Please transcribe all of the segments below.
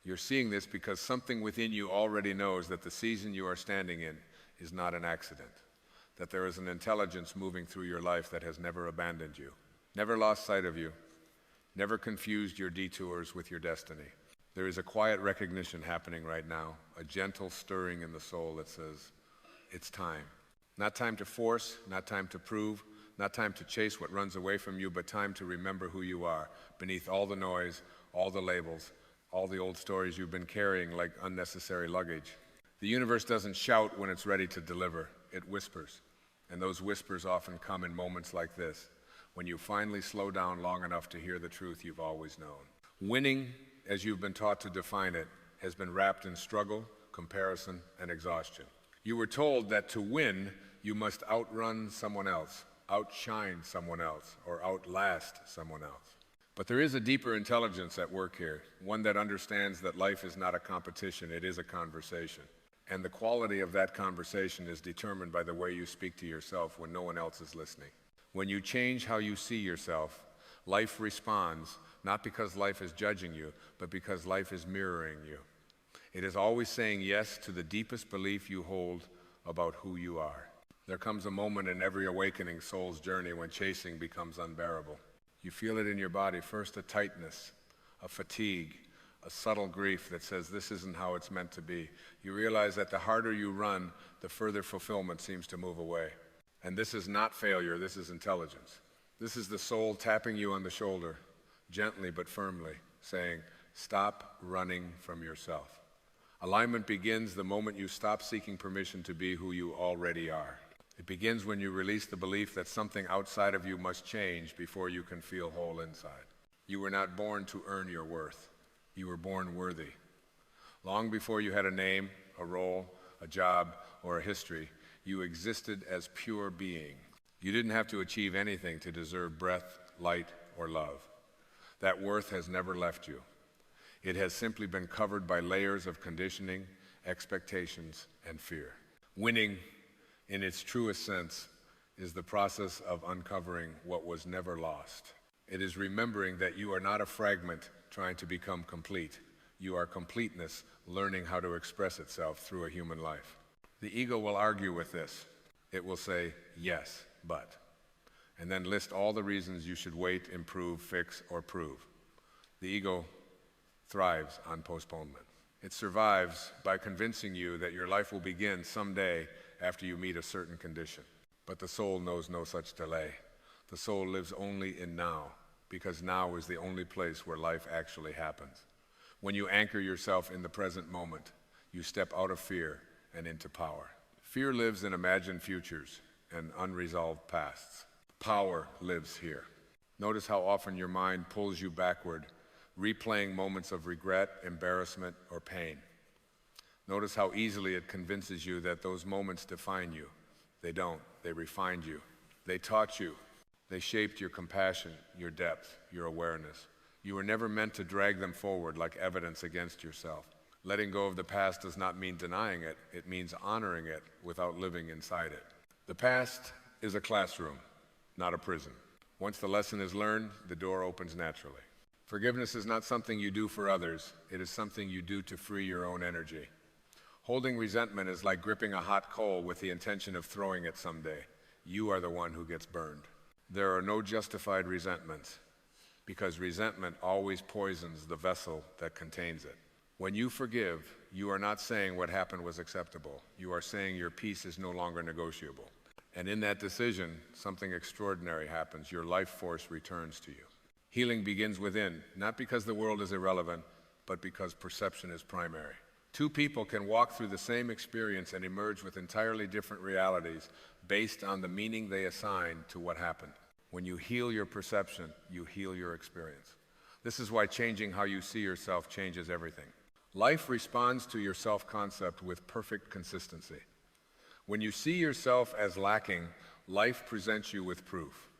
You're seeing this because something within you already knows that the season you are standing in is not an accident, that there is an intelligence moving through your life that has never abandoned you, never lost sight of you, never confused your detours with your destiny. There is a quiet recognition happening right now, a gentle stirring in the soul that says, it's time. Not time to force, not time to prove, not time to chase what runs away from you, but time to remember who you are, beneath all the noise, all the labels, all the old stories you've been carrying like unnecessary luggage. The universe doesn't shout when it's ready to deliver, it whispers. And those whispers often come in moments like this, when you finally slow down long enough to hear the truth you've always known. Winning, as you've been taught to define it, has been wrapped in struggle, comparison, and exhaustion. You were told that to win, you must outrun someone else, outshine someone else, or outlast someone else. But there is a deeper intelligence at work here, one that understands that life is not a competition, it is a conversation. And the quality of that conversation is determined by the way you speak to yourself when no one else is listening. When you change how you see yourself, life responds, not because life is judging you, but because life is mirroring you. It is always saying yes to the deepest belief you hold about who you are. There comes a moment in every awakening soul's journey when chasing becomes unbearable. You feel it in your body, first a tightness, a fatigue, a subtle grief that says this isn't how it's meant to be. You realize that the harder you run, the further fulfillment seems to move away. And this is not failure, this is intelligence. This is the soul tapping you on the shoulder, gently but firmly, saying, stop running from yourself. Alignment begins the moment you stop seeking permission to be who you already are. It begins when you release the belief that something outside of you must change before you can feel whole inside. You were not born to earn your worth. You were born worthy. Long before you had a name, a role, a job, or a history, you existed as pure being. You didn't have to achieve anything to deserve breath, light, or love. That worth has never left you. It has simply been covered by layers of conditioning, expectations, and fear. Winning, in its truest sense, is the process of uncovering what was never lost. It is remembering that you are not a fragment trying to become complete. You are completeness learning how to express itself through a human life. The ego will argue with this. It will say, yes, but, and then list all the reasons you should wait, improve, fix, or prove. The ego thrives on postponement. It survives by convincing you that your life will begin someday after you meet a certain condition. But the soul knows no such delay. The soul lives only in now, because now is the only place where life actually happens. When you anchor yourself in the present moment, you step out of fear and into power. Fear lives in imagined futures and unresolved pasts. Power lives here. Notice how often your mind pulls you backward, replaying moments of regret, embarrassment, or pain. Notice how easily it convinces you that those moments define you. They don't. They refined you. They taught you. They shaped your compassion, your depth, your awareness. You were never meant to drag them forward like evidence against yourself. Letting go of the past does not mean denying it. It means honoring it without living inside it. The past is a classroom, not a prison. Once the lesson is learned, the door opens naturally. Forgiveness is not something you do for others. It is something you do to free your own energy. Holding resentment is like gripping a hot coal with the intention of throwing it someday. You are the one who gets burned. There are no justified resentments, because resentment always poisons the vessel that contains it. When you forgive, you are not saying what happened was acceptable. You are saying your peace is no longer negotiable. And in that decision, something extraordinary happens. Your life force returns to you. Healing begins within, not because the world is irrelevant, but because perception is primary. Two people can walk through the same experience and emerge with entirely different realities based on the meaning they assign to what happened. When you heal your perception, you heal your experience. This is why changing how you see yourself changes everything. Life responds to your self-concept with perfect consistency. When you see yourself as lacking, life presents you with proof.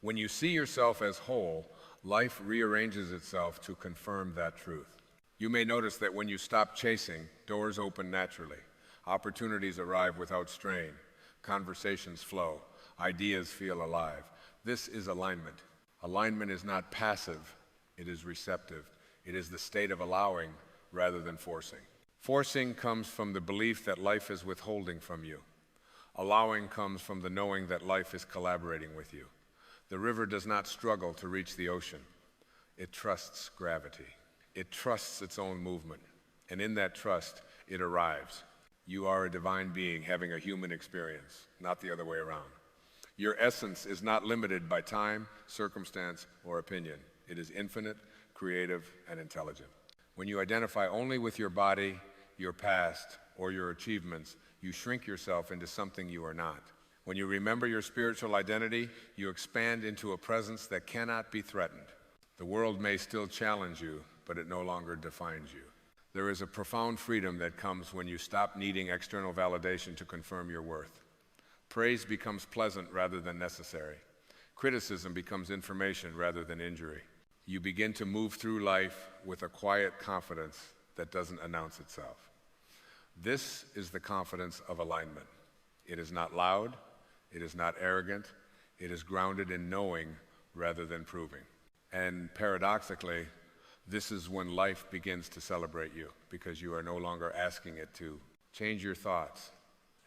When you see yourself as whole, life rearranges itself to confirm that truth. You may notice that when you stop chasing, doors open naturally. Opportunities arrive without strain. Conversations flow. Ideas feel alive. This is alignment. Alignment is not passive. It is receptive. It is the state of allowing rather than forcing. Forcing comes from the belief that life is withholding from you. Allowing comes from the knowing that life is collaborating with you. The river does not struggle to reach the ocean. It trusts gravity. It trusts its own movement. And in that trust, it arrives. You are a divine being having a human experience, not the other way around. Your essence is not limited by time, circumstance, or opinion. It is infinite, creative, and intelligent. When you identify only with your body, your past, or your achievements, you shrink yourself into something you are not. When you remember your spiritual identity, you expand into a presence that cannot be threatened. The world may still challenge you, but it no longer defines you. There is a profound freedom that comes when you stop needing external validation to confirm your worth. Praise becomes pleasant rather than necessary. Criticism becomes information rather than injury. You begin to move through life with a quiet confidence that doesn't announce itself. This is the confidence of alignment. It is not loud, it is not arrogant, it is grounded in knowing rather than proving. And paradoxically, this is when life begins to celebrate you, because you are no longer asking it to. Change your thoughts,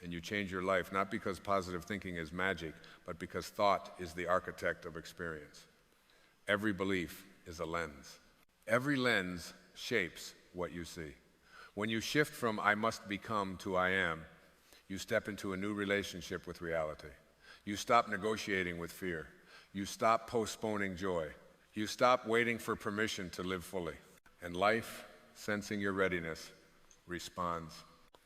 and you change your life, not because positive thinking is magic, but because thought is the architect of experience. Every belief is a lens. Every lens shapes what you see. When you shift from I must become to I am, you step into a new relationship with reality. You stop negotiating with fear. You stop postponing joy. You stop waiting for permission to live fully. And life, sensing your readiness, responds.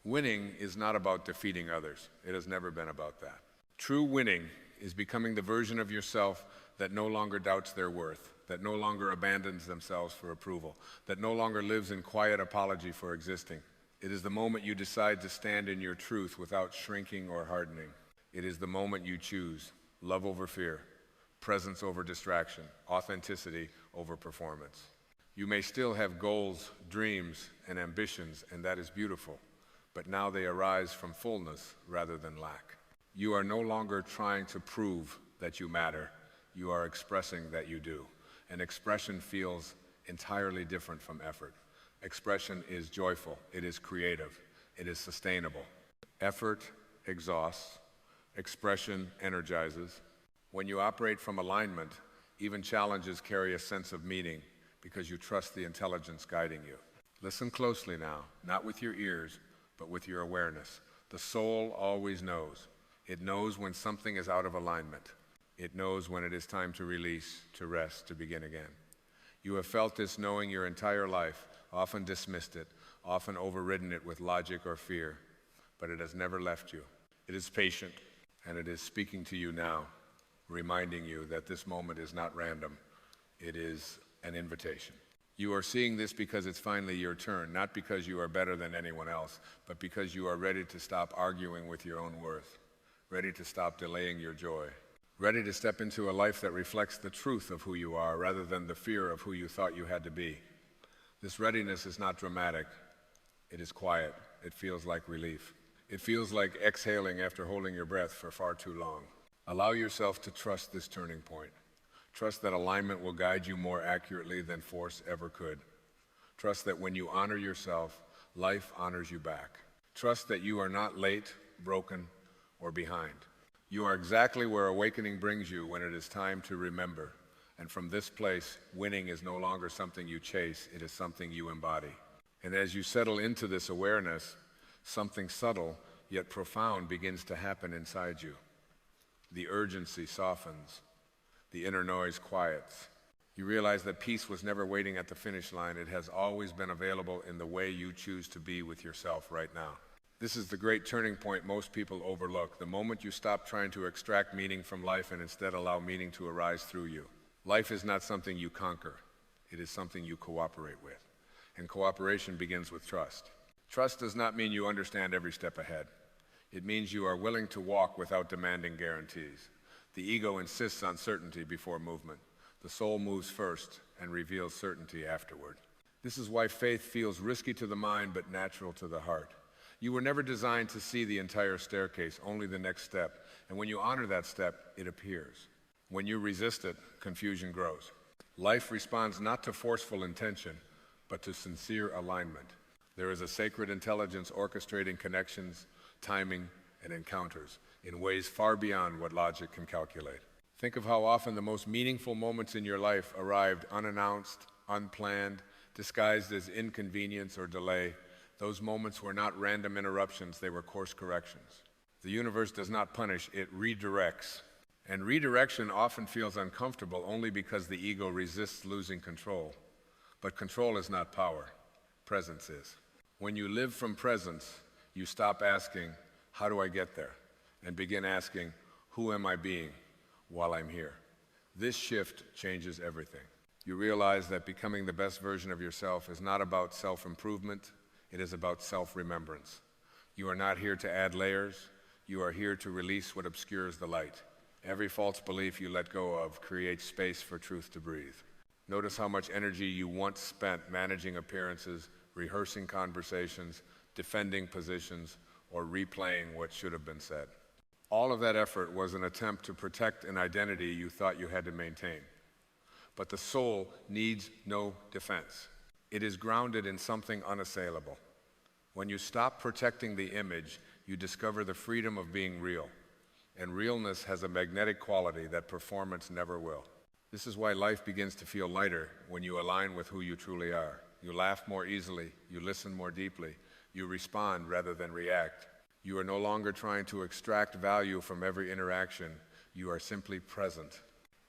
Winning is not about defeating others. It has never been about that. True winning is becoming the version of yourself that no longer doubts their worth, that no longer abandons themselves for approval, that no longer lives in quiet apology for existing. It is the moment you decide to stand in your truth without shrinking or hardening. It is the moment you choose love over fear, presence over distraction, authenticity over performance. You may still have goals, dreams, and ambitions, and that is beautiful, but now they arise from fullness rather than lack. You are no longer trying to prove that you matter. You are expressing that you do. And expression feels entirely different from effort. Expression is joyful, it is creative, it is sustainable. Effort exhausts, expression energizes. When you operate from alignment, even challenges carry a sense of meaning because you trust the intelligence guiding you. Listen closely now, not with your ears, but with your awareness. The soul always knows. It knows when something is out of alignment. It knows when it is time to release, to rest, to begin again. You have felt this knowing your entire life, often dismissed it, often overridden it with logic or fear, but it has never left you. It is patient, and it is speaking to you now, reminding you that this moment is not random. It is an invitation. You are seeing this because it's finally your turn, not because you are better than anyone else, but because you are ready to stop arguing with your own worth, ready to stop delaying your joy, ready to step into a life that reflects the truth of who you are rather than the fear of who you thought you had to be. This readiness is not dramatic. It is quiet. It feels like relief. It feels like exhaling after holding your breath for far too long. Allow yourself to trust this turning point. Trust that alignment will guide you more accurately than force ever could. Trust that when you honor yourself, life honors you back. Trust that you are not late, broken, or behind. You are exactly where awakening brings you when it is time to remember. And from this place, winning is no longer something you chase, it is something you embody. And as you settle into this awareness, something subtle yet profound begins to happen inside you. The urgency softens. The inner noise quiets. You realize that peace was never waiting at the finish line. It has always been available in the way you choose to be with yourself right now. This is the great turning point most people overlook, the moment you stop trying to extract meaning from life and instead allow meaning to arise through you. Life is not something you conquer. It is something you cooperate with. And cooperation begins with trust. Trust does not mean you understand every step ahead. It means you are willing to walk without demanding guarantees. The ego insists on certainty before movement. The soul moves first and reveals certainty afterward. This is why faith feels risky to the mind but natural to the heart. You were never designed to see the entire staircase, only the next step. And when you honor that step, it appears. When you resist it, confusion grows. Life responds not to forceful intention, but to sincere alignment. There is a sacred intelligence orchestrating connections, timing, and encounters in ways far beyond what logic can calculate. Think of how often the most meaningful moments in your life arrived unannounced, unplanned, disguised as inconvenience or delay. Those moments were not random interruptions, they were course corrections. The universe does not punish, it redirects. And redirection often feels uncomfortable only because the ego resists losing control. But control is not power, presence is. When you live from presence, you stop asking, how do I get there? And begin asking, who am I being while I'm here? This shift changes everything. You realize that becoming the best version of yourself is not about self-improvement, it is about self-remembrance. You are not here to add layers, you are here to release what obscures the light. Every false belief you let go of creates space for truth to breathe. Notice how much energy you once spent managing appearances, rehearsing conversations, defending positions, or replaying what should have been said. All of that effort was an attempt to protect an identity you thought you had to maintain. But the soul needs no defense. It is grounded in something unassailable. When you stop protecting the image, you discover the freedom of being real. And realness has a magnetic quality that performance never will. This is why life begins to feel lighter when you align with who you truly are. You laugh more easily, you listen more deeply, you respond rather than react. You are no longer trying to extract value from every interaction, you are simply present.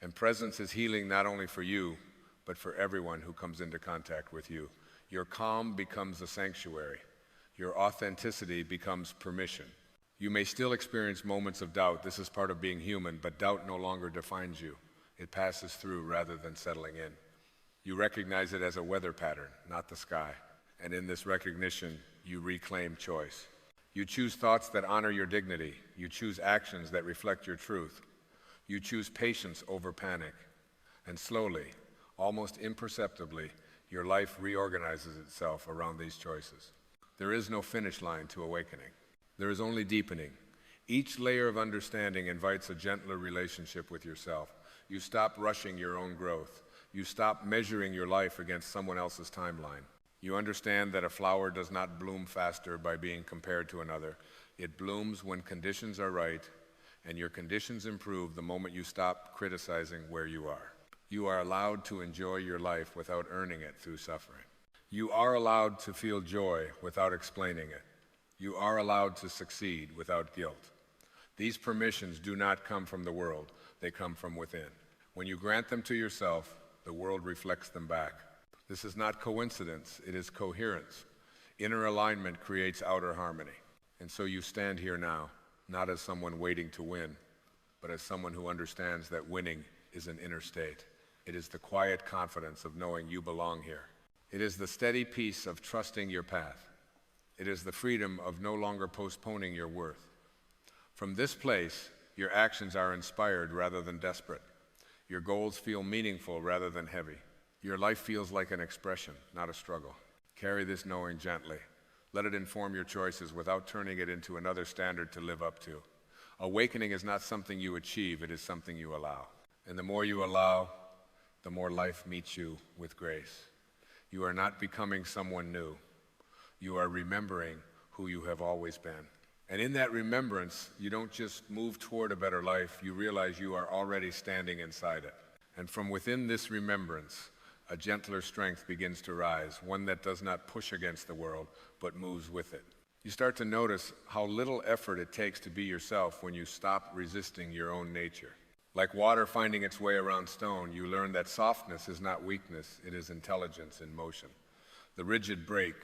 And presence is healing not only for you, but for everyone who comes into contact with you. Your calm becomes a sanctuary. Your authenticity becomes permission. You may still experience moments of doubt. This is part of being human, but doubt no longer defines you. It passes through rather than settling in. You recognize it as a weather pattern, not the sky. And in this recognition, you reclaim choice. You choose thoughts that honor your dignity. You choose actions that reflect your truth. You choose patience over panic. And slowly, almost imperceptibly, your life reorganizes itself around these choices. There is no finish line to awakening. There is only deepening. Each layer of understanding invites a gentler relationship with yourself. You stop rushing your own growth. You stop measuring your life against someone else's timeline. You understand that a flower does not bloom faster by being compared to another. It blooms when conditions are right, and your conditions improve the moment you stop criticizing where you are. You are allowed to enjoy your life without earning it through suffering. You are allowed to feel joy without explaining it. You are allowed to succeed without guilt. These permissions do not come from the world, they come from within. When you grant them to yourself, the world reflects them back. This is not coincidence, it is coherence. Inner alignment creates outer harmony. And so you stand here now, not as someone waiting to win, but as someone who understands that winning is an inner state. It is the quiet confidence of knowing you belong here. It is the steady peace of trusting your path. It is the freedom of no longer postponing your worth. From this place, your actions are inspired rather than desperate. Your goals feel meaningful rather than heavy. Your life feels like an expression, not a struggle. Carry this knowing gently. Let it inform your choices without turning it into another standard to live up to. Awakening is not something you achieve, it is something you allow. And the more you allow, the more life meets you with grace. You are not becoming someone new. You are remembering who you have always been. And in that remembrance, you don't just move toward a better life, you realize you are already standing inside it. And from within this remembrance, a gentler strength begins to rise, one that does not push against the world, but moves with it. You start to notice how little effort it takes to be yourself when you stop resisting your own nature. Like water finding its way around stone, you learn that softness is not weakness, it is intelligence in motion. The rigid break,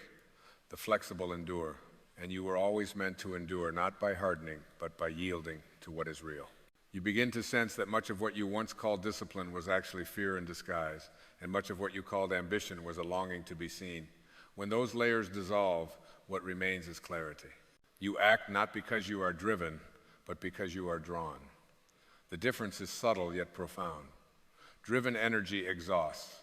the flexible endure, and you were always meant to endure not by hardening, but by yielding to what is real. You begin to sense that much of what you once called discipline was actually fear in disguise, and much of what you called ambition was a longing to be seen. When those layers dissolve, what remains is clarity. You act not because you are driven, but because you are drawn. The difference is subtle yet profound. Driven energy exhausts,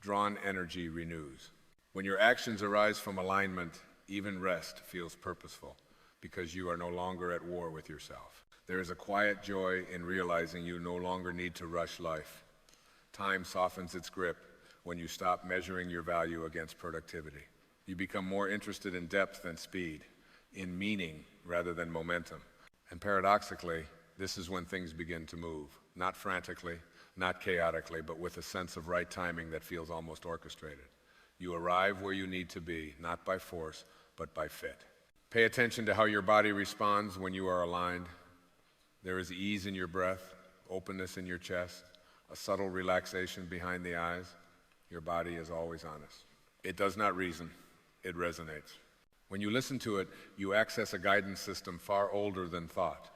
drawn energy renews. When your actions arise from alignment, even rest feels purposeful because you are no longer at war with yourself. There is a quiet joy in realizing you no longer need to rush life. Time softens its grip. when you stop measuring your value against productivity. You become more interested in depth than speed, in meaning rather than momentum. And paradoxically, this is when things begin to move, not frantically, not chaotically, but with a sense of right timing that feels almost orchestrated. You arrive where you need to be, not by force, but by fit. Pay attention to how your body responds when you are aligned. There is ease in your breath, openness in your chest, a subtle relaxation behind the eyes. Your body is always honest. It does not reason, it resonates. When you listen to it, you access a guidance system far older than thought.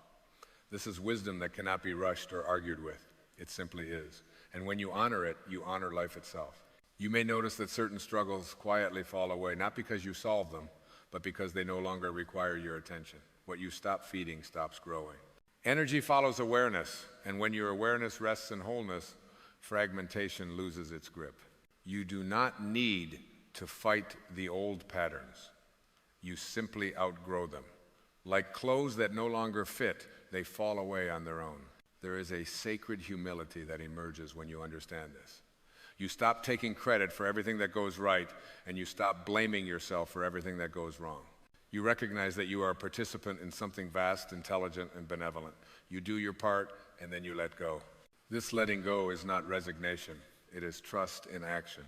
This is wisdom that cannot be rushed or argued with. It simply is. And when you honor it, you honor life itself. You may notice that certain struggles quietly fall away, not because you solve them, but because they no longer require your attention. What you stop feeding stops growing. Energy follows awareness, and when your awareness rests in wholeness, fragmentation loses its grip. You do not need to fight the old patterns. You simply outgrow them. Like clothes that no longer fit, they fall away on their own. There is a sacred humility that emerges when you understand this. You stop taking credit for everything that goes right, and you stop blaming yourself for everything that goes wrong. You recognize that you are a participant in something vast, intelligent, and benevolent. You do your part, and then you let go. This letting go is not resignation. It is trust in action.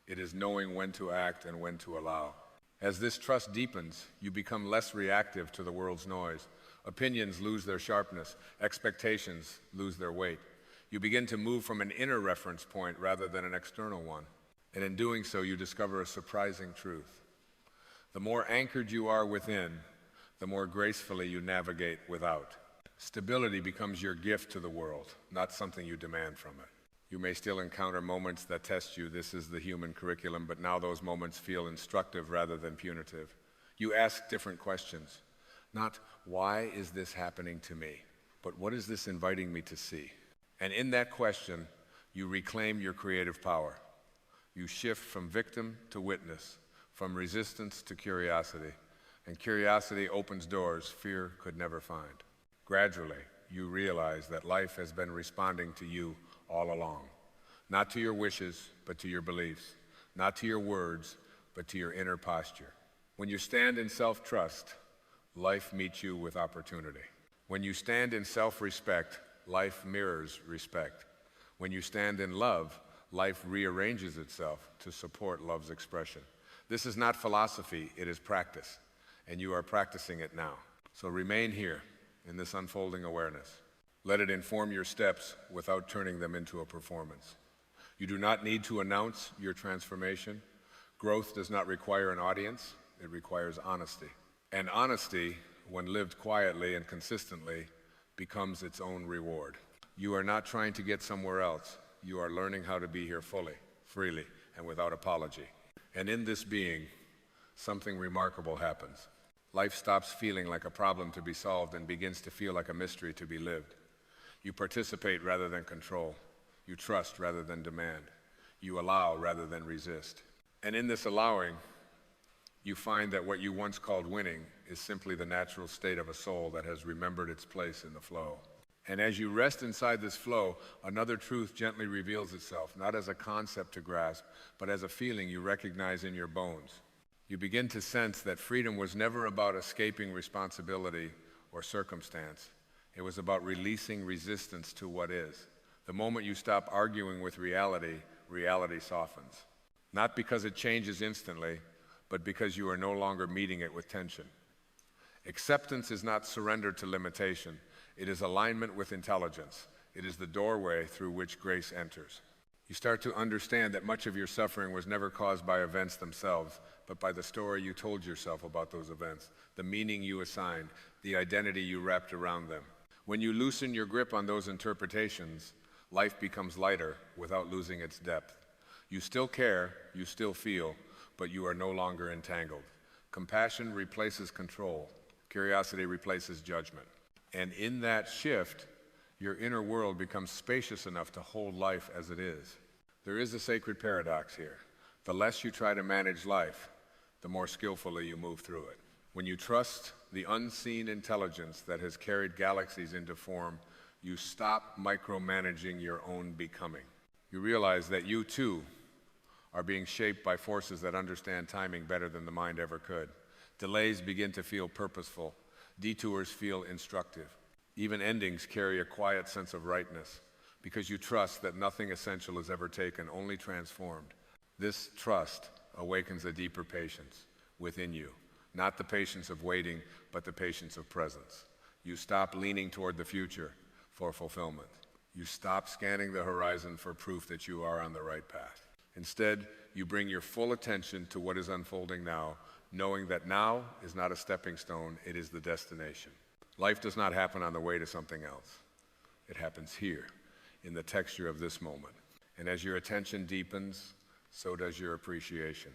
It is knowing when to act and when to allow. As this trust deepens, you become less reactive to the world's noise. Opinions lose their sharpness. Expectations lose their weight. You begin to move from an inner reference point rather than an external one. And in doing so, you discover a surprising truth. The more anchored you are within, the more gracefully you navigate without. Stability becomes your gift to the world, not something you demand from it. You may still encounter moments that test you. This is the human curriculum, but now those moments feel instructive rather than punitive. You ask different questions. Not, why is this happening to me? But what is this inviting me to see? And in that question, you reclaim your creative power. You shift from victim to witness, from resistance to curiosity. And curiosity opens doors fear could never find. Gradually, you realize that life has been responding to you all along. Not to your wishes, but to your beliefs. Not to your words, but to your inner posture. When you stand in self-trust, life meets you with opportunity. When you stand in self-respect, life mirrors respect. When you stand in love, life rearranges itself to support love's expression. This is not philosophy, it is practice, and you are practicing it now. So remain here in this unfolding awareness. Let it inform your steps without turning them into a performance. You do not need to announce your transformation. Growth does not require an audience, it requires honesty. And honesty, when lived quietly and consistently, becomes its own reward. You are not trying to get somewhere else. You are learning how to be here fully, freely, and without apology. And in this being, something remarkable happens. Life stops feeling like a problem to be solved and begins to feel like a mystery to be lived. You participate rather than control. You trust rather than demand. You allow rather than resist. And in this allowing, you find that what you once called winning is simply the natural state of a soul that has remembered its place in the flow. And as you rest inside this flow, another truth gently reveals itself, not as a concept to grasp, but as a feeling you recognize in your bones. You begin to sense that freedom was never about escaping responsibility or circumstance. It was about releasing resistance to what is. The moment you stop arguing with reality, reality softens. Not because it changes instantly, but because you are no longer meeting it with tension. Acceptance is not surrender to limitation. It is alignment with intelligence. It is the doorway through which grace enters. You start to understand that much of your suffering was never caused by events themselves, but by the story you told yourself about those events, the meaning you assigned, the identity you wrapped around them. When you loosen your grip on those interpretations, life becomes lighter without losing its depth. You still care, you still feel, but you are no longer entangled. Compassion replaces control. Curiosity replaces judgment. And in that shift, your inner world becomes spacious enough to hold life as it is. There is a sacred paradox here. The less you try to manage life, the more skillfully you move through it. When you trust the unseen intelligence that has carried galaxies into form, you stop micromanaging your own becoming. You realize that you too are being shaped by forces that understand timing better than the mind ever could. Delays begin to feel purposeful. Detours feel instructive. Even endings carry a quiet sense of rightness, because you trust that nothing essential is ever taken, only transformed. This trust awakens a deeper patience within you, not the patience of waiting, but the patience of presence. You stop leaning toward the future for fulfillment. You stop scanning the horizon for proof that you are on the right path. Instead, you bring your full attention to what is unfolding now, knowing that now is not a stepping stone, it is the destination. Life does not happen on the way to something else. It happens here, in the texture of this moment. And as your attention deepens, so does your appreciation.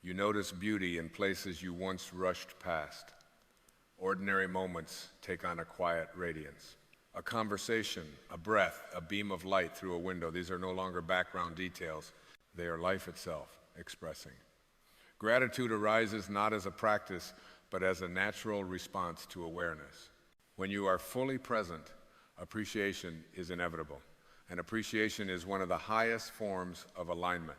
You notice beauty in places you once rushed past. Ordinary moments take on a quiet radiance. A conversation, a breath, a beam of light through a window. These are no longer background details. They are life itself expressing. Gratitude arises not as a practice, but as a natural response to awareness. When you are fully present, appreciation is inevitable. And appreciation is one of the highest forms of alignment.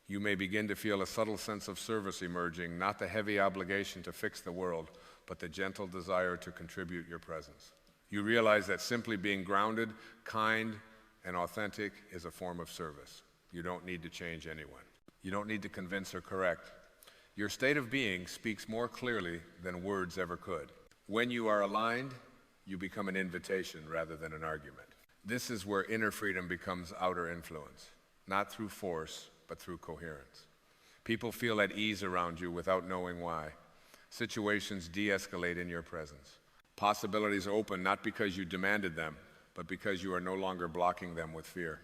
You may begin to feel a subtle sense of service emerging, not the heavy obligation to fix the world, but the gentle desire to contribute your presence. You realize that simply being grounded, kind, and authentic is a form of service. You don't need to change anyone. You don't need to convince or correct. Your state of being speaks more clearly than words ever could. When you are aligned, you become an invitation rather than an argument. This is where inner freedom becomes outer influence, not through force, but through coherence. People feel at ease around you without knowing why. Situations de-escalate in your presence. Possibilities open not because you demanded them, but because you are no longer blocking them with fear.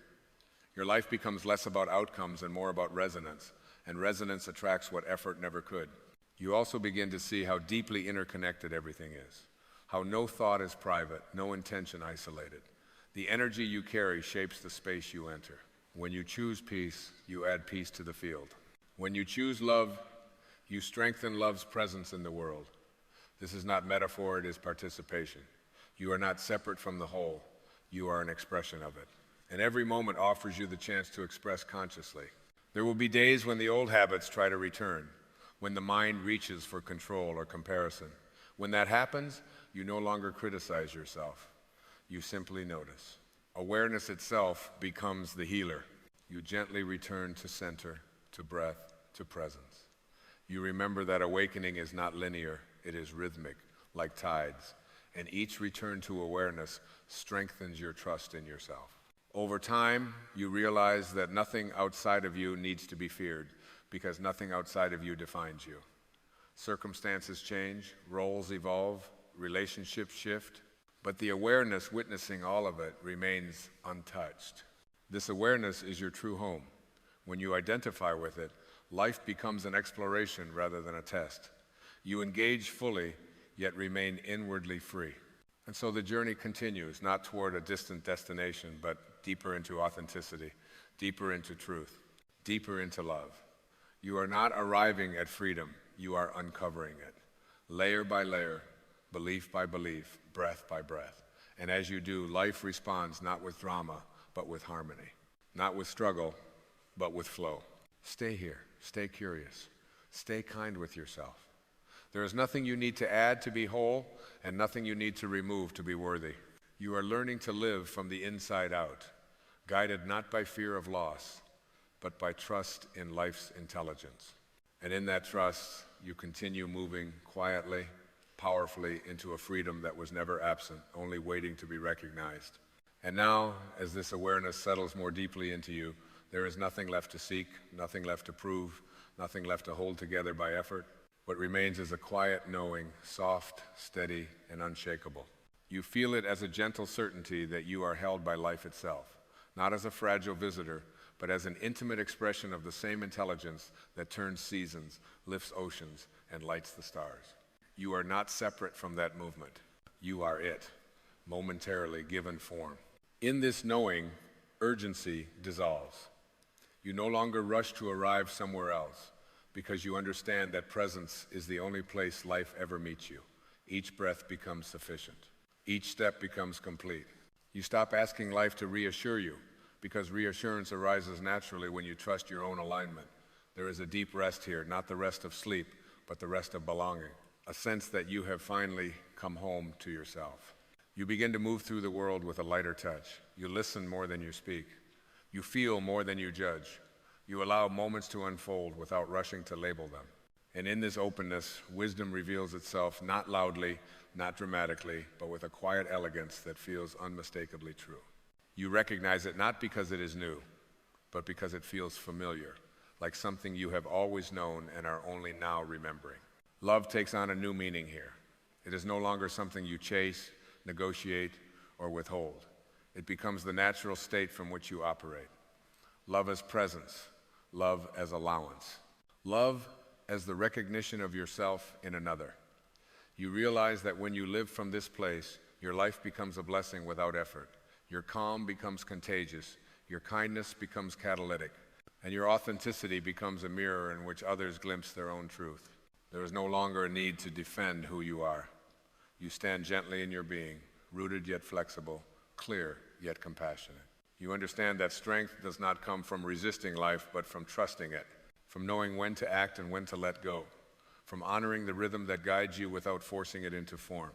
Your life becomes less about outcomes and more about resonance, and resonance attracts what effort never could. You also begin to see how deeply interconnected everything is, how no thought is private, no intention isolated. The energy you carry shapes the space you enter. When you choose peace, you add peace to the field. When you choose love, you strengthen love's presence in the world. This is not metaphor, it is participation. You are not separate from the whole. You are an expression of it. And every moment offers you the chance to express consciously. There will be days when the old habits try to return, when the mind reaches for control or comparison. When that happens, you no longer criticize yourself. You simply notice. Awareness itself becomes the healer. You gently return to center, to breath, to presence. You remember that awakening is not linear, it is rhythmic, like tides, and each return to awareness strengthens your trust in yourself. Over time, you realize that nothing outside of you needs to be feared, because nothing outside of you defines you. Circumstances change, roles evolve, relationships shift, but the awareness witnessing all of it remains untouched. This awareness is your true home. When you identify with it, life becomes an exploration rather than a test. You engage fully, yet remain inwardly free. And so the journey continues, not toward a distant destination, but deeper into authenticity, deeper into truth, deeper into love. You are not arriving at freedom, you are uncovering it. Layer by layer, belief by belief, breath by breath. And as you do, life responds not with drama, but with harmony. Not with struggle, but with flow. Stay here, stay curious, stay kind with yourself. There is nothing you need to add to be whole, and nothing you need to remove to be worthy. You are learning to live from the inside out, guided not by fear of loss, but by trust in life's intelligence. And in that trust, you continue moving quietly, powerfully into a freedom that was never absent, only waiting to be recognized. And now, as this awareness settles more deeply into you, there is nothing left to seek, nothing left to prove, nothing left to hold together by effort. What remains is a quiet knowing, soft, steady, and unshakable. You feel it as a gentle certainty that you are held by life itself, not as a fragile visitor, but as an intimate expression of the same intelligence that turns seasons, lifts oceans, and lights the stars. You are not separate from that movement. You are it, momentarily given form. In this knowing, urgency dissolves. You no longer rush to arrive somewhere else, because you understand that presence is the only place life ever meets you. Each breath becomes sufficient. Each step becomes complete. You stop asking life to reassure you, because reassurance arises naturally when you trust your own alignment. There is a deep rest here, not the rest of sleep, but the rest of belonging, a sense that you have finally come home to yourself. You begin to move through the world with a lighter touch. You listen more than you speak. You feel more than you judge. You allow moments to unfold without rushing to label them. And in this openness, wisdom reveals itself not loudly, not dramatically, but with a quiet elegance that feels unmistakably true. You recognize it not because it is new, but because it feels familiar, like something you have always known and are only now remembering. Love takes on a new meaning here. It is no longer something you chase, negotiate, or withhold. It becomes the natural state from which you operate. Love as presence, love as allowance, love as the recognition of yourself in another. You realize that when you live from this place, your life becomes a blessing without effort. Your calm becomes contagious, your kindness becomes catalytic, and your authenticity becomes a mirror in which others glimpse their own truth. There is no longer a need to defend who you are. You stand gently in your being, rooted yet flexible, clear yet compassionate. You understand that strength does not come from resisting life, but from trusting it, from knowing when to act and when to let go, from honoring the rhythm that guides you without forcing it into form.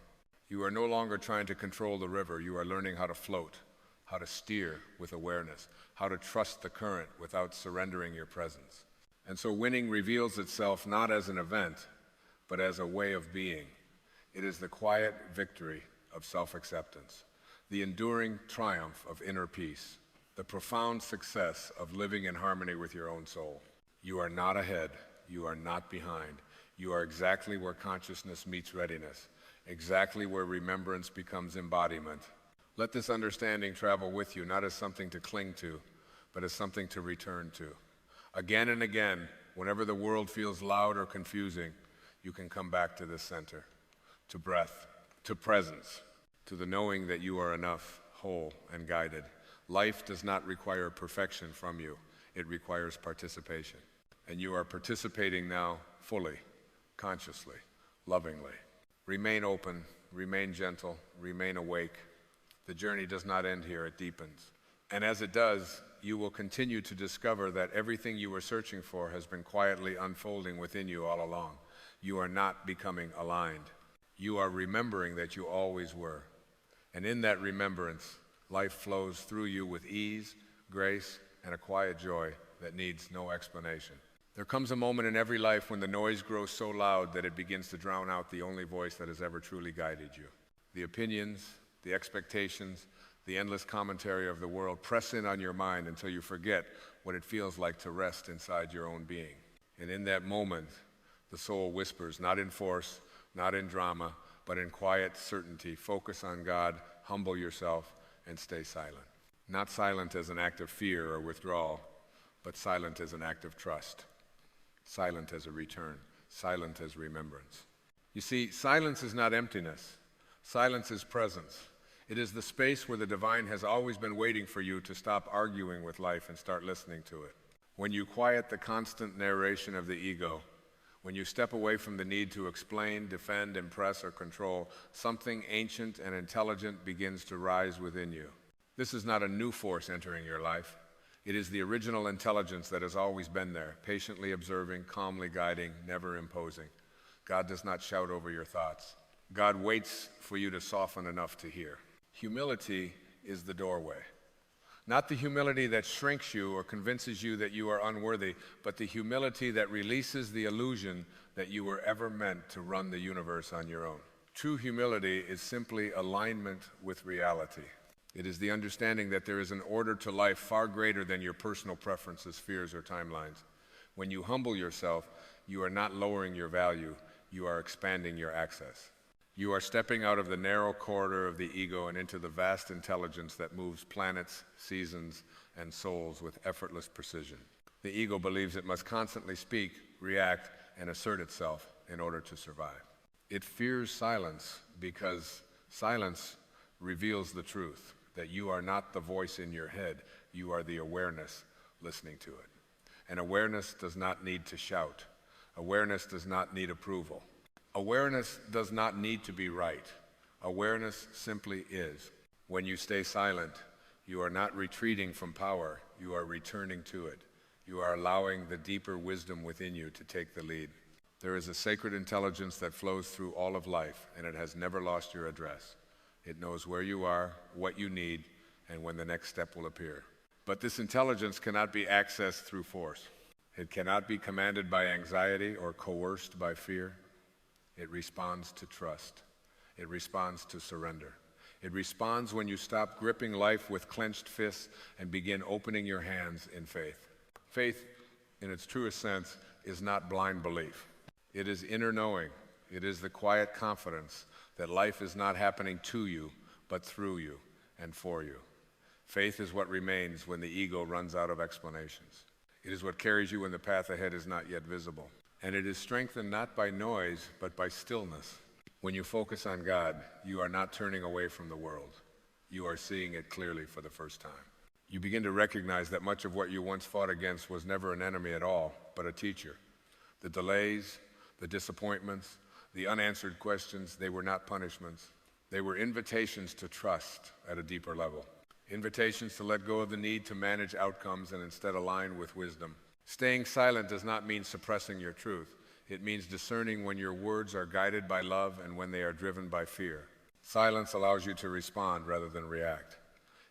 You are no longer trying to control the river. You are learning how to float, how to steer with awareness, how to trust the current without surrendering your presence. And so winning reveals itself not as an event, but as a way of being. It is the quiet victory of self-acceptance, the enduring triumph of inner peace, the profound success of living in harmony with your own soul. You are not ahead. You are not behind. You are exactly where consciousness meets readiness, exactly where remembrance becomes embodiment. Let this understanding travel with you, not as something to cling to, but as something to return to. Again and again, whenever the world feels loud or confusing, you can come back to this center, to breath, to presence, to the knowing that you are enough, whole, and guided. Life does not require perfection from you. It requires participation. And you are participating now fully, consciously, lovingly. Remain open, remain gentle, remain awake. The journey does not end here, it deepens. And as it does, you will continue to discover that everything you were searching for has been quietly unfolding within you all along. You are not becoming aligned. You are remembering that you always were. And in that remembrance, life flows through you with ease, grace, and a quiet joy that needs no explanation. There comes a moment in every life when the noise grows so loud that it begins to drown out the only voice that has ever truly guided you. The opinions, the expectations, the endless commentary of the world press in on your mind until you forget what it feels like to rest inside your own being. And in that moment, the soul whispers, not in force, not in drama, but in quiet certainty. Focus on God, humble yourself, and stay silent. Not silent as an act of fear or withdrawal, but silent as an act of trust. Silent as a return. Silent as remembrance. You see, silence is not emptiness. Silence is presence. It is the space where the divine has always been waiting for you to stop arguing with life and start listening to it. When you quiet the constant narration of the ego, when you step away from the need to explain, defend, impress, or control, something ancient and intelligent begins to rise within you. This is not a new force entering your life. It is the original intelligence that has always been there, patiently observing, calmly guiding, never imposing. God does not shout over your thoughts. God waits for you to soften enough to hear. Humility is the doorway. Not the humility that shrinks you or convinces you that you are unworthy, but the humility that releases the illusion that you were ever meant to run the universe on your own. True humility is simply alignment with reality. It is the understanding that there is an order to life far greater than your personal preferences, fears, or timelines. When you humble yourself, you are not lowering your value, you are expanding your access. You are stepping out of the narrow corridor of the ego and into the vast intelligence that moves planets, seasons, and souls with effortless precision. The ego believes it must constantly speak, react, and assert itself in order to survive. It fears silence because silence reveals the truth, that you are not the voice in your head, you are the awareness listening to it. And awareness does not need to shout. Awareness does not need approval. Awareness does not need to be right. Awareness simply is. When you stay silent, You are not retreating from power, you are returning to it. You are allowing the deeper wisdom within you to take the lead. There is a sacred intelligence that flows through all of life, and it has never lost your address. It knows where you are, what you need, and when the next step will appear. But this intelligence cannot be accessed through force. It cannot be commanded by anxiety or coerced by fear. It responds to trust. It responds to surrender. It responds when you stop gripping life with clenched fists and begin opening your hands in faith. Faith, in its truest sense, is not blind belief. It is inner knowing. It is the quiet confidence that life is not happening to you, but through you and for you. Faith is what remains when the ego runs out of explanations. It is what carries you when the path ahead is not yet visible. And it is strengthened not by noise, but by stillness. When you focus on God, you are not turning away from the world. You are seeing it clearly for the first time. You begin to recognize that much of what you once fought against was never an enemy at all, but a teacher. The delays, the disappointments, the unanswered questions, they were not punishments. They were invitations to trust at a deeper level. Invitations to let go of the need to manage outcomes and instead align with wisdom. Staying silent does not mean suppressing your truth. It means discerning when your words are guided by love and when they are driven by fear. Silence allows you to respond rather than react.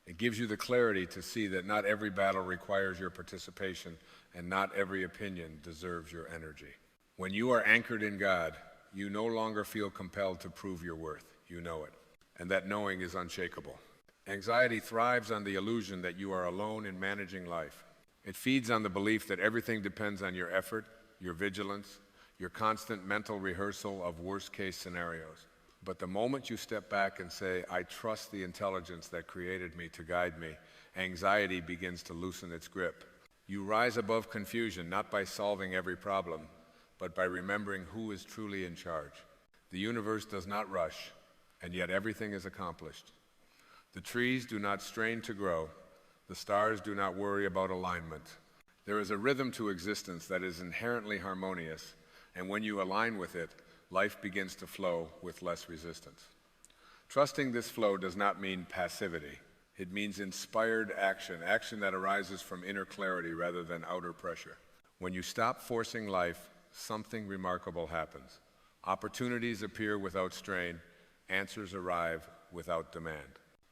It gives you the clarity to see that not every battle requires your participation and not every opinion deserves your energy. When you are anchored in God, you no longer feel compelled to prove your worth. You know it. And that knowing is unshakable. Anxiety thrives on the illusion that you are alone in managing life. It feeds on the belief that everything depends on your effort, your vigilance, your constant mental rehearsal of worst-case scenarios. But the moment you step back and say, I trust the intelligence that created me to guide me, anxiety begins to loosen its grip. You rise above confusion, not by solving every problem, but by remembering who is truly in charge. The universe does not rush, and yet everything is accomplished. The trees do not strain to grow. The stars do not worry about alignment. There is a rhythm to existence that is inherently harmonious, and when you align with it, life begins to flow with less resistance. Trusting this flow does not mean passivity. It means inspired action, action that arises from inner clarity rather than outer pressure. When you stop forcing life, something remarkable happens. Opportunities appear without strain, answers arrive without demand.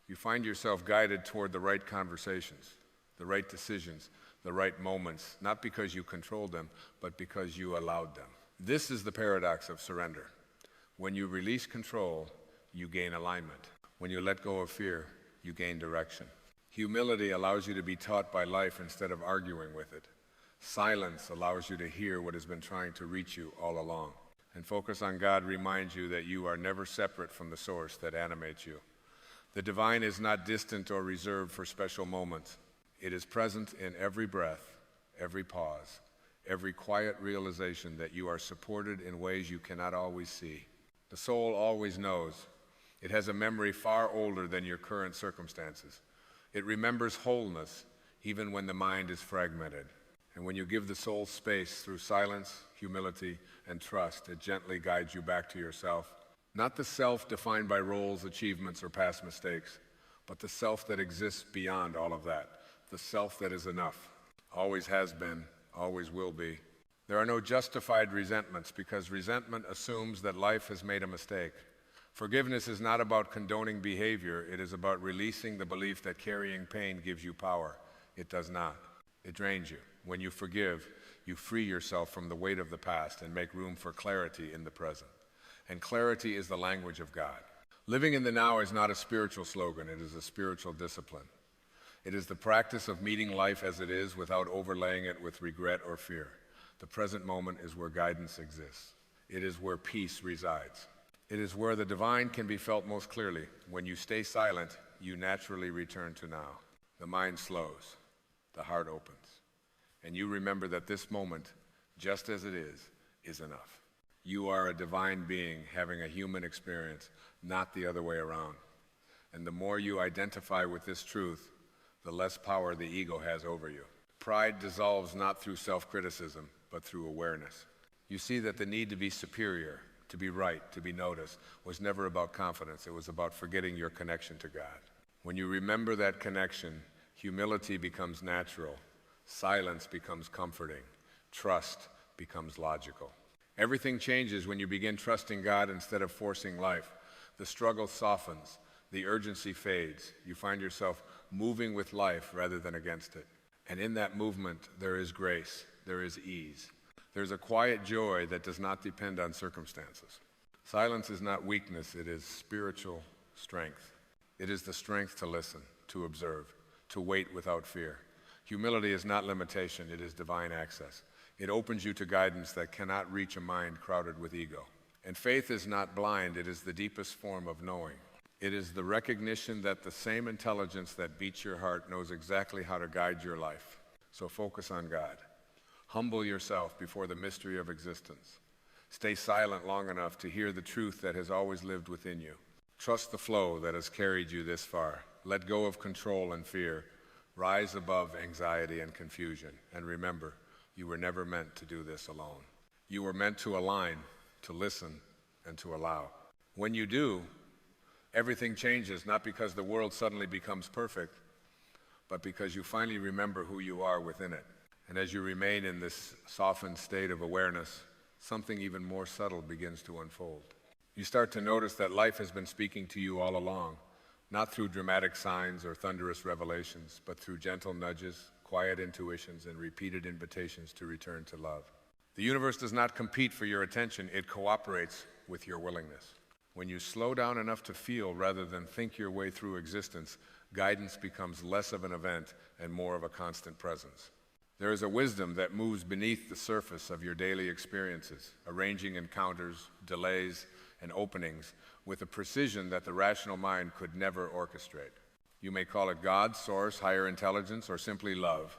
You find yourself guided toward the right conversations, the right decisions, the right moments, not because you controlled them, but because you allowed them. This is the paradox of surrender. When you release control, you gain alignment. When you let go of fear, you gain direction. Humility allows you to be taught by life instead of arguing with it. Silence allows you to hear what has been trying to reach you all along. And focus on God reminds you that you are never separate from the source that animates you. The divine is not distant or reserved for special moments. It is present in every breath, every pause, every quiet realization that you are supported in ways you cannot always see. The soul always knows. It has a memory far older than your current circumstances. It remembers wholeness even when the mind is fragmented. And when you give the soul space through silence, humility, and trust, it gently guides you back to yourself. Not the self defined by roles, achievements, or past mistakes, but the self that exists beyond all of that. The self that is enough, always has been, always will be. There are no justified resentments because resentment assumes that life has made a mistake. Forgiveness is not about condoning behavior. It is about releasing the belief that carrying pain gives you power. It does not. It drains you. When you forgive, you free yourself from the weight of the past and make room for clarity in the present. And clarity is the language of God. Living in the now is not a spiritual slogan. It is a spiritual discipline. It is the practice of meeting life as it is without overlaying it with regret or fear. The present moment is where guidance exists. It is where peace resides. It is where the divine can be felt most clearly. When you stay silent, you naturally return to now. The mind slows. The heart opens. And you remember that this moment, just as it is enough. You are a divine being having a human experience, not the other way around. And the more you identify with this truth, the less power the ego has over you. Pride dissolves not through self-criticism, but through awareness. You see that the need to be superior, to be right, to be noticed, was never about confidence. It was about forgetting your connection to God. When you remember that connection, humility becomes natural, silence becomes comforting, trust becomes logical. Everything changes when you begin trusting God instead of forcing life. The struggle softens, the urgency fades. You find yourself moving with life rather than against it. And in that movement, there is grace, there is ease. There's a quiet joy that does not depend on circumstances. Silence is not weakness, it is spiritual strength. It is the strength to listen, to observe, to wait without fear. Humility is not limitation, it is divine access. It opens you to guidance that cannot reach a mind crowded with ego. And faith is not blind, it is the deepest form of knowing. It is the recognition that the same intelligence that beats your heart knows exactly how to guide your life. So focus on God. Humble yourself before the mystery of existence. Stay silent long enough to hear the truth that has always lived within you. Trust the flow that has carried you this far. Let go of control and fear. Rise above anxiety and confusion. And remember, you were never meant to do this alone. You were meant to align, to listen, and to allow. When you do, everything changes, not because the world suddenly becomes perfect, but because you finally remember who you are within it. And as you remain in this softened state of awareness, something even more subtle begins to unfold. You start to notice that life has been speaking to you all along, not through dramatic signs or thunderous revelations, but through gentle nudges, quiet intuitions, and repeated invitations to return to love. The universe does not compete for your attention, it cooperates with your willingness. When you slow down enough to feel rather than think your way through existence, guidance becomes less of an event and more of a constant presence. There is a wisdom that moves beneath the surface of your daily experiences, arranging encounters, delays, and openings with a precision that the rational mind could never orchestrate. You may call it God, source, higher intelligence, or simply love,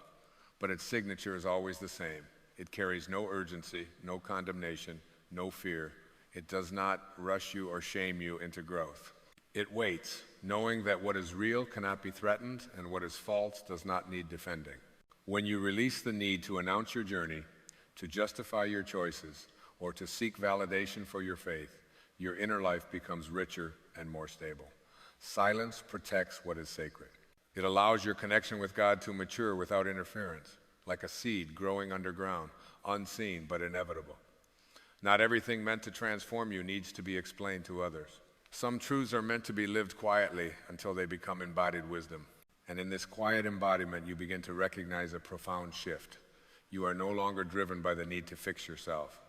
but its signature is always the same. It carries no urgency, no condemnation, no fear. It does not rush you or shame you into growth. It waits, knowing that what is real cannot be threatened and what is false does not need defending. When you release the need to announce your journey, to justify your choices, or to seek validation for your faith, your inner life becomes richer and more stable. Silence protects what is sacred. It allows your connection with God to mature without interference, like a seed growing underground, unseen but inevitable. Not everything meant to transform you needs to be explained to others. Some truths are meant to be lived quietly until they become embodied wisdom. And in this quiet embodiment, you begin to recognize a profound shift. You are no longer driven by the need to fix yourself.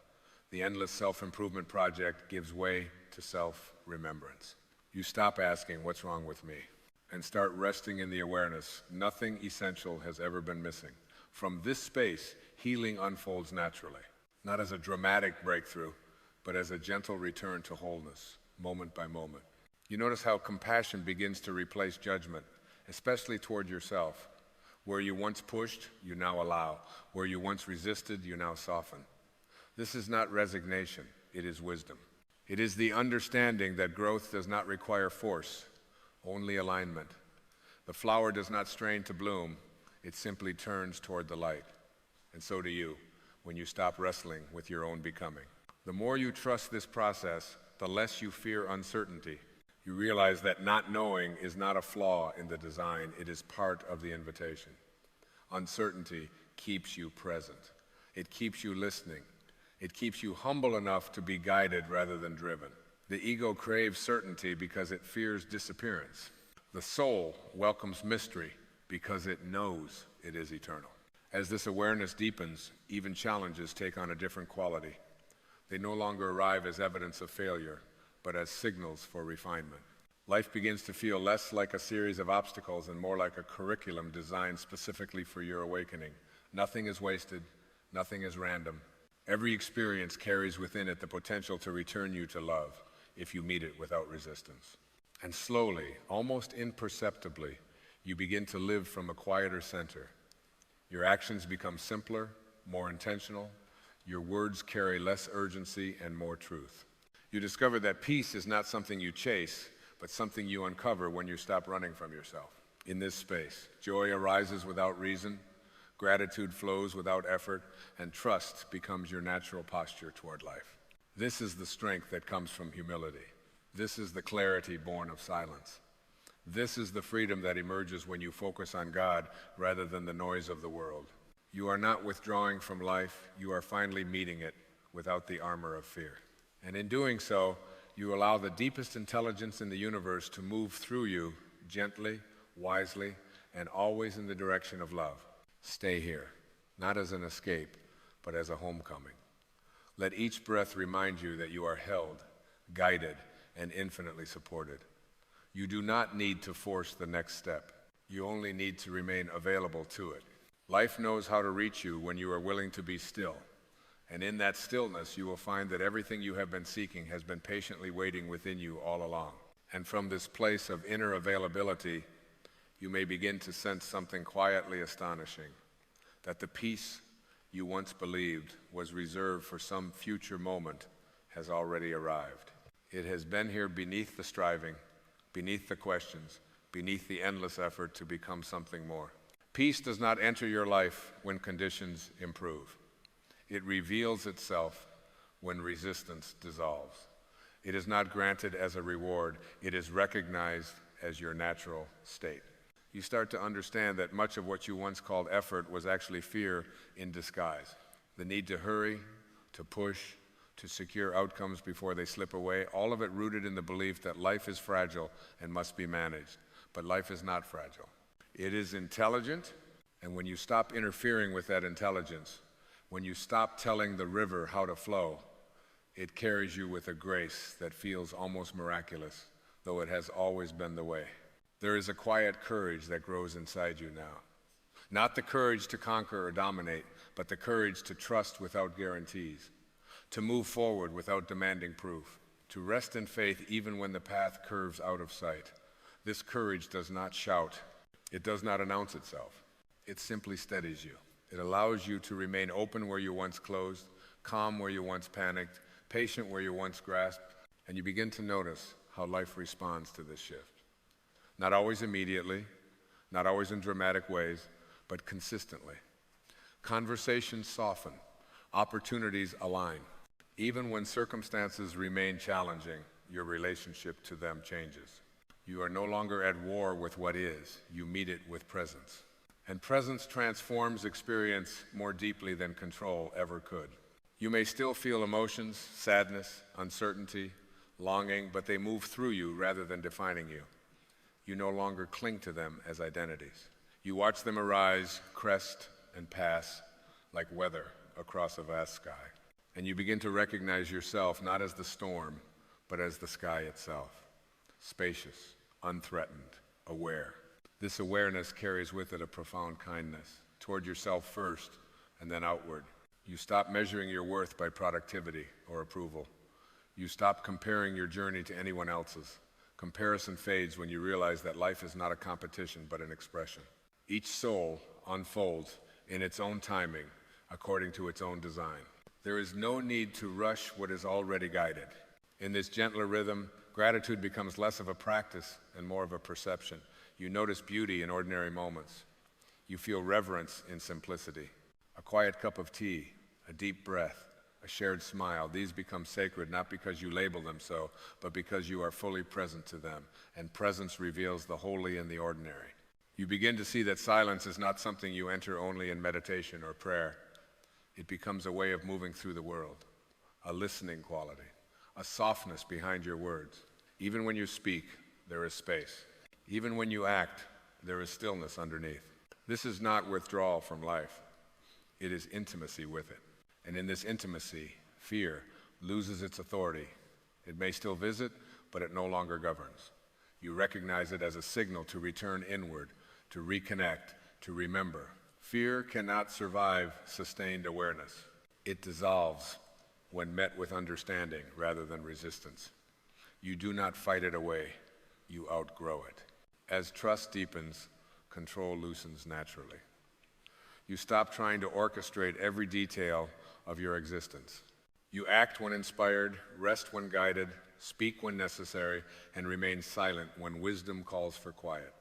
The endless self-improvement project gives way to self-remembrance. You stop asking, "What's wrong with me?" and start resting in the awareness nothing essential has ever been missing. From this space, healing unfolds naturally, not as a dramatic breakthrough, but as a gentle return to wholeness, moment by moment. You notice how compassion begins to replace judgment, especially toward yourself. Where you once pushed, you now allow. Where you once resisted, you now soften. This is not resignation, it is wisdom. It is the understanding that growth does not require force, only alignment. The flower does not strain to bloom, it simply turns toward the light. And so do you, when you stop wrestling with your own becoming. The more you trust this process, the less you fear uncertainty. You realize that not knowing is not a flaw in the design, it is part of the invitation. Uncertainty keeps you present. It keeps you listening. It keeps you humble enough to be guided rather than driven. The ego craves certainty because it fears disappearance. The soul welcomes mystery because it knows it is eternal. As this awareness deepens, even challenges take on a different quality. They no longer arrive as evidence of failure, but as signals for refinement. Life begins to feel less like a series of obstacles and more like a curriculum designed specifically for your awakening. Nothing is wasted, nothing is random. Every experience carries within it the potential to return you to love if you meet it without resistance. And slowly, almost imperceptibly, you begin to live from a quieter center. Your actions become simpler, more intentional. Your words carry less urgency and more truth. You discover that peace is not something you chase, but something you uncover when you stop running from yourself. In this space, joy arises without reason, gratitude flows without effort, and trust becomes your natural posture toward life. This is the strength that comes from humility. This is the clarity born of silence. This is the freedom that emerges when you focus on God rather than the noise of the world. You are not withdrawing from life, you are finally meeting it without the armor of fear. And in doing so, you allow the deepest intelligence in the universe to move through you gently, wisely, and always in the direction of love. Stay here, not as an escape, but as a homecoming. Let each breath remind you that you are held, guided, and infinitely supported. You do not need to force the next step. You only need to remain available to it. Life knows how to reach you when you are willing to be still. And in that stillness, you will find that everything you have been seeking has been patiently waiting within you all along. And from this place of inner availability, you may begin to sense something quietly astonishing, that the peace you once believed was reserved for some future moment has already arrived. It has been here beneath the striving, beneath the questions, beneath the endless effort to become something more. Peace does not enter your life when conditions improve. It reveals itself when resistance dissolves. It is not granted as a reward. It is recognized as your natural state. You start to understand that much of what you once called effort was actually fear in disguise. The need to hurry, to push, to secure outcomes before they slip away, all of it rooted in the belief that life is fragile and must be managed. But life is not fragile. It is intelligent, and when you stop interfering with that intelligence, when you stop telling the river how to flow, it carries you with a grace that feels almost miraculous, though it has always been the way. There is a quiet courage that grows inside you now. Not the courage to conquer or dominate, but the courage to trust without guarantees, to move forward without demanding proof, to rest in faith even when the path curves out of sight. This courage does not shout. It does not announce itself. It simply steadies you. It allows you to remain open where you once closed, calm where you once panicked, patient where you once grasped, and you begin to notice how life responds to this shift. Not always immediately, not always in dramatic ways, but consistently. Conversations soften, opportunities align. Even when circumstances remain challenging, your relationship to them changes. You are no longer at war with what is. You meet it with presence. And presence transforms experience more deeply than control ever could. You may still feel emotions, sadness, uncertainty, longing, but they move through you rather than defining you. You no longer cling to them as identities. You watch them arise, crest, and pass like weather across a vast sky. And you begin to recognize yourself not as the storm, but as the sky itself. Spacious, unthreatened, aware. This awareness carries with it a profound kindness toward yourself first and then outward. You stop measuring your worth by productivity or approval. You stop comparing your journey to anyone else's. Comparison fades when you realize that life is not a competition but an expression. Each soul unfolds in its own timing according to its own design. There is no need to rush what is already guided. In this gentler rhythm, gratitude becomes less of a practice and more of a perception. You notice beauty in ordinary moments. You feel reverence in simplicity. A quiet cup of tea, a deep breath, a shared smile, these become sacred not because you label them so, but because you are fully present to them, and presence reveals the holy in the ordinary. You begin to see that silence is not something you enter only in meditation or prayer. It becomes a way of moving through the world, a listening quality, a softness behind your words. Even when you speak, there is space. Even when you act, there is stillness underneath. This is not withdrawal from life. It is intimacy with it. And in this intimacy, fear loses its authority. It may still visit, but it no longer governs. You recognize it as a signal to return inward, to reconnect, to remember. Fear cannot survive sustained awareness. It dissolves when met with understanding rather than resistance. You do not fight it away. You outgrow it. As trust deepens, control loosens naturally. You stop trying to orchestrate every detail of your existence. You act when inspired, rest when guided, speak when necessary, and remain silent when wisdom calls for quiet.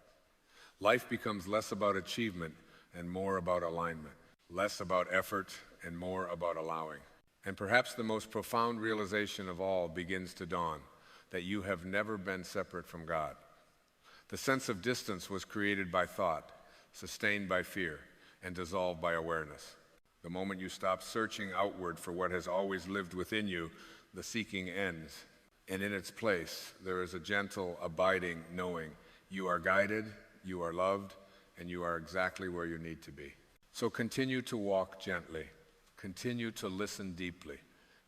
Life becomes less about achievement and more about alignment, less about effort and more about allowing. And perhaps the most profound realization of all begins to dawn, that you have never been separate from God, The sense of distance was created by thought, sustained by fear, and dissolved by awareness. The moment you stop searching outward for what has always lived within you, the seeking ends, and in its place, there is a gentle, abiding knowing you are guided, you are loved, and you are exactly where you need to be. So continue to walk gently, continue to listen deeply,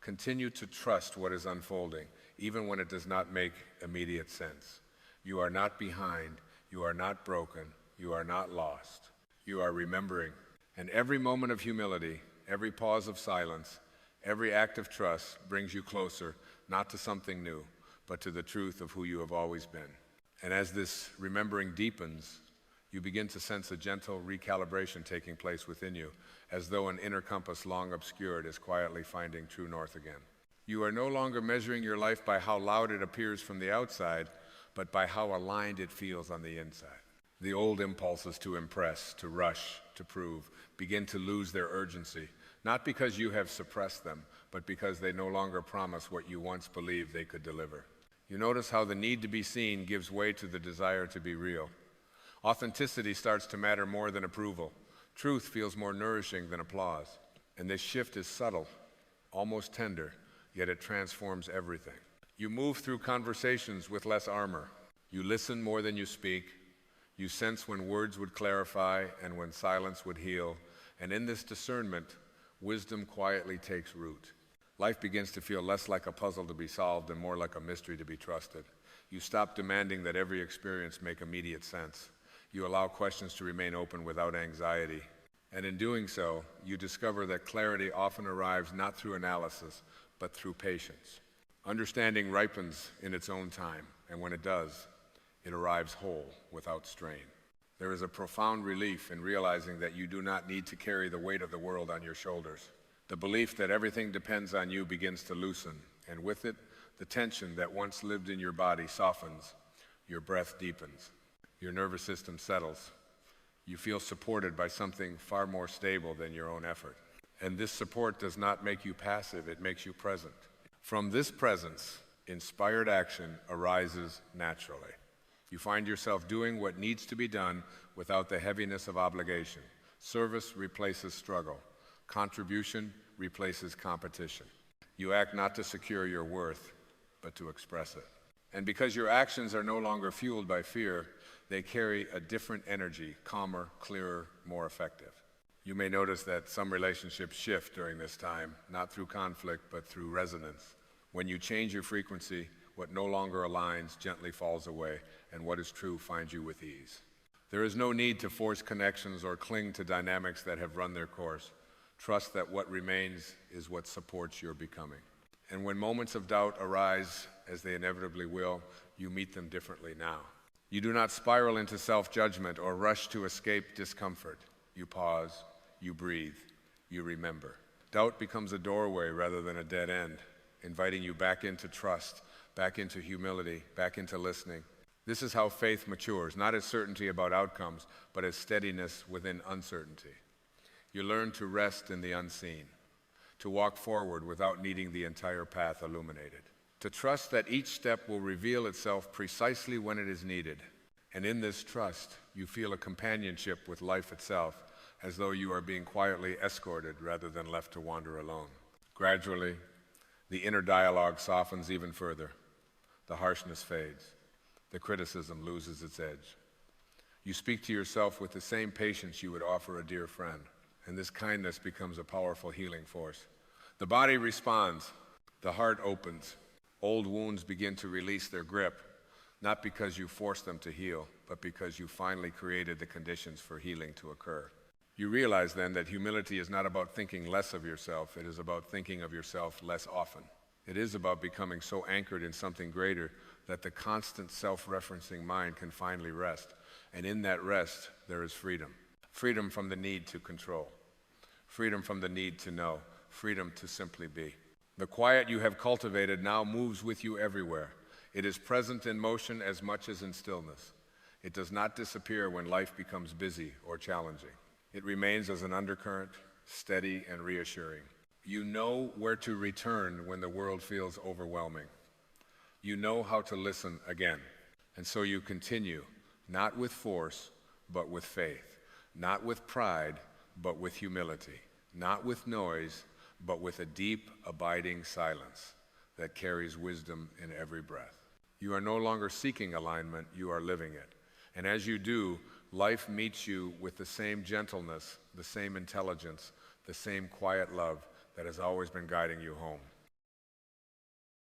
continue to trust what is unfolding, even when it does not make immediate sense. You are not behind, you are not broken, you are not lost. You are remembering. And every moment of humility, every pause of silence, every act of trust brings you closer, not to something new, but to the truth of who you have always been. And as this remembering deepens, you begin to sense a gentle recalibration taking place within you, as though an inner compass long obscured is quietly finding true north again. You are no longer measuring your life by how loud it appears from the outside, but by how aligned it feels on the inside. The old impulses to impress, to rush, to prove, begin to lose their urgency, not because you have suppressed them, but because they no longer promise what you once believed they could deliver. You notice how the need to be seen gives way to the desire to be real. Authenticity starts to matter more than approval. Truth feels more nourishing than applause. And this shift is subtle, almost tender, yet it transforms everything. You move through conversations with less armor. You listen more than you speak. You sense when words would clarify and when silence would heal. And in this discernment, wisdom quietly takes root. Life begins to feel less like a puzzle to be solved and more like a mystery to be trusted. You stop demanding that every experience make immediate sense. You allow questions to remain open without anxiety. And in doing so, you discover that clarity often arrives not through analysis, but through patience. Understanding ripens in its own time, and when it does, it arrives whole, without strain. There is a profound relief in realizing that you do not need to carry the weight of the world on your shoulders. The belief that everything depends on you begins to loosen, and with it, the tension that once lived in your body softens, your breath deepens, your nervous system settles. You feel supported by something far more stable than your own effort. And this support does not make you passive, it makes you present. From this presence, inspired action arises naturally. You find yourself doing what needs to be done without the heaviness of obligation. Service replaces struggle. Contribution replaces competition. You act not to secure your worth, but to express it. And because your actions are no longer fueled by fear, they carry a different energy, calmer, clearer, more effective. You may notice that some relationships shift during this time, not through conflict, but through resonance. When you change your frequency, what no longer aligns gently falls away, and what is true finds you with ease. There is no need to force connections or cling to dynamics that have run their course. Trust that what remains is what supports your becoming. And when moments of doubt arise, as they inevitably will, you meet them differently now. You do not spiral into self-judgment or rush to escape discomfort. You pause, you breathe, you remember. Doubt becomes a doorway rather than a dead end, inviting you back into trust, back into humility, back into listening. This is how faith matures, not as certainty about outcomes, but as steadiness within uncertainty. You learn to rest in the unseen, to walk forward without needing the entire path illuminated, to trust that each step will reveal itself precisely when it is needed. And in this trust, you feel a companionship with life itself, as though you are being quietly escorted rather than left to wander alone. Gradually, the inner dialogue softens even further. The harshness fades. The criticism loses its edge. You speak to yourself with the same patience you would offer a dear friend, and this kindness becomes a powerful healing force. The body responds. The heart opens. Old wounds begin to release their grip, not because you forced them to heal, but because you finally created the conditions for healing to occur. You realize then that humility is not about thinking less of yourself, it is about thinking of yourself less often. It is about becoming so anchored in something greater that the constant self-referencing mind can finally rest. And in that rest, there is freedom. Freedom from the need to control. Freedom from the need to know. Freedom to simply be. The quiet you have cultivated now moves with you everywhere. It is present in motion as much as in stillness. It does not disappear when life becomes busy or challenging. It remains as an undercurrent, steady and reassuring. You know where to return when the world feels overwhelming. You know how to listen again. And so you continue, not with force, but with faith, not with pride, but with humility, not with noise, but with a deep, abiding silence that carries wisdom in every breath. You are no longer seeking alignment, you are living it. And as you do, life meets you with the same gentleness, the same intelligence, the same quiet love that has always been guiding you home.